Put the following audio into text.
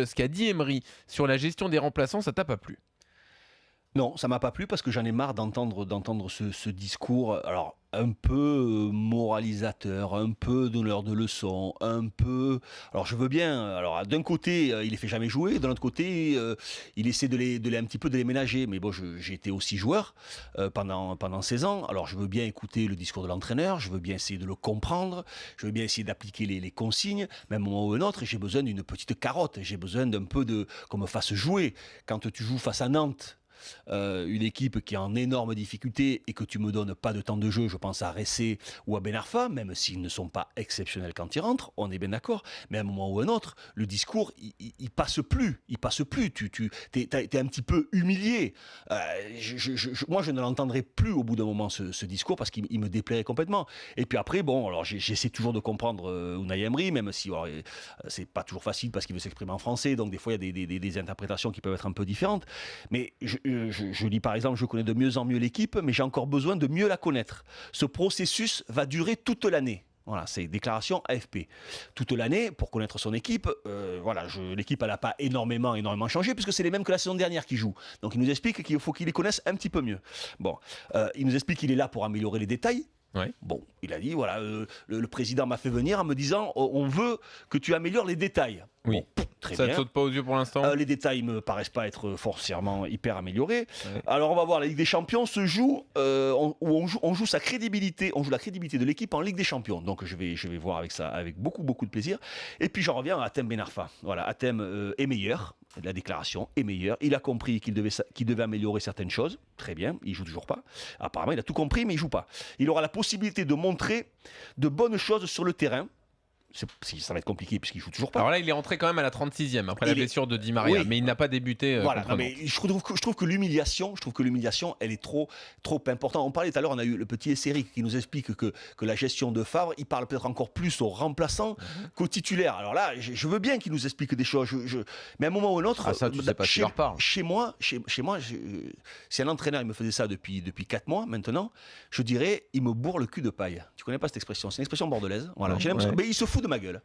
Ce qu'a dit Emery sur la gestion des remplaçants, ça t'a pas plu? Non, ça m'a pas plu parce que j'en ai marre d'entendre ce discours, alors un peu moralisateur, un peu donneur de leçons, un peu. Alors je veux bien. Alors d'un côté, il les fait jamais jouer, de l'autre côté, il essaie un petit peu de les ménager. Mais bon, j'ai été aussi joueur pendant 16 ans. Alors je veux bien écouter le discours de l'entraîneur, je veux bien essayer de le comprendre, je veux bien essayer d'appliquer les consignes. Mais à un moment ou un autre, j'ai besoin d'une petite carotte, j'ai besoin d'un peu qu'on me fasse jouer. Quand tu joues face à Nantes, une équipe qui est en énorme difficulté et que tu me donnes pas de temps de jeu, je pense à Ressé ou à Ben Arfa, même s'ils ne sont pas exceptionnels quand ils rentrent, on est bien d'accord, mais à un moment ou un autre, le discours, il passe plus, t'es un petit peu humilié. Moi, je ne l'entendrai plus au bout d'un moment, ce discours, parce qu'il me déplairait complètement. Et puis après, bon, alors j'essaie toujours de comprendre Unai Emery, même si alors, c'est pas toujours facile parce qu'il veut s'exprimer en français, donc des fois, il y a des interprétations qui peuvent être un peu différentes. Mais je lis par exemple, je connais de mieux en mieux l'équipe, mais j'ai encore besoin de mieux la connaître. Ce processus va durer toute l'année. Voilà, c'est déclaration AFP. Toute l'année, pour connaître son équipe, l'équipe, elle n'a pas énormément changé, puisque c'est les mêmes que la saison dernière qui jouent. Donc il nous explique qu'il faut qu'il les connaisse un petit peu mieux. Bon, il nous explique qu'il est là pour améliorer les détails. Ouais. Bon, il a dit, voilà, le président m'a fait venir en me disant, on veut que tu améliores les détails. Oui. Bon, très Ça bien. te saute pas aux yeux pour l'instant? Les détails me paraissent pas être forcément hyper améliorés. Ouais. Alors on va voir, la Ligue des Champions se joue, on joue sa crédibilité, on joue la crédibilité de l'équipe en Ligue des Champions. Donc je vais voir avec ça avec beaucoup de plaisir. Et puis j'en reviens à Hatem Ben Arfa. Voilà, Hatem est meilleur. La déclaration est meilleure. Il a compris qu'il devait améliorer certaines choses. Très bien, il joue toujours pas. Apparemment, il a tout compris, mais il joue pas. Il aura la possibilité de montrer de bonnes choses sur le terrain. Ça va être compliqué puisqu'il joue toujours pas. Alors là, il est rentré quand même à la 36e après la blessure de Di Maria, oui, mais il n'a pas débuté. Voilà, non, mais je trouve que l'humiliation, elle est trop importante. On parlait tout à l'heure, on a eu le petit Esseric qui nous explique que la gestion de Favre, il parle peut-être encore plus aux remplaçants qu'aux titulaires. Alors là, je veux bien qu'il nous explique des choses, mais à un moment ou un autre, ça, tu sais pas qui leur parle. Chez moi, si un entraîneur il me faisait ça depuis 4 mois maintenant, je dirais, il me bourre le cul de paille. Tu connais pas cette expression? C'est une expression bordelaise. Voilà, j'ai l'impression, mais il se fout de ma gueule.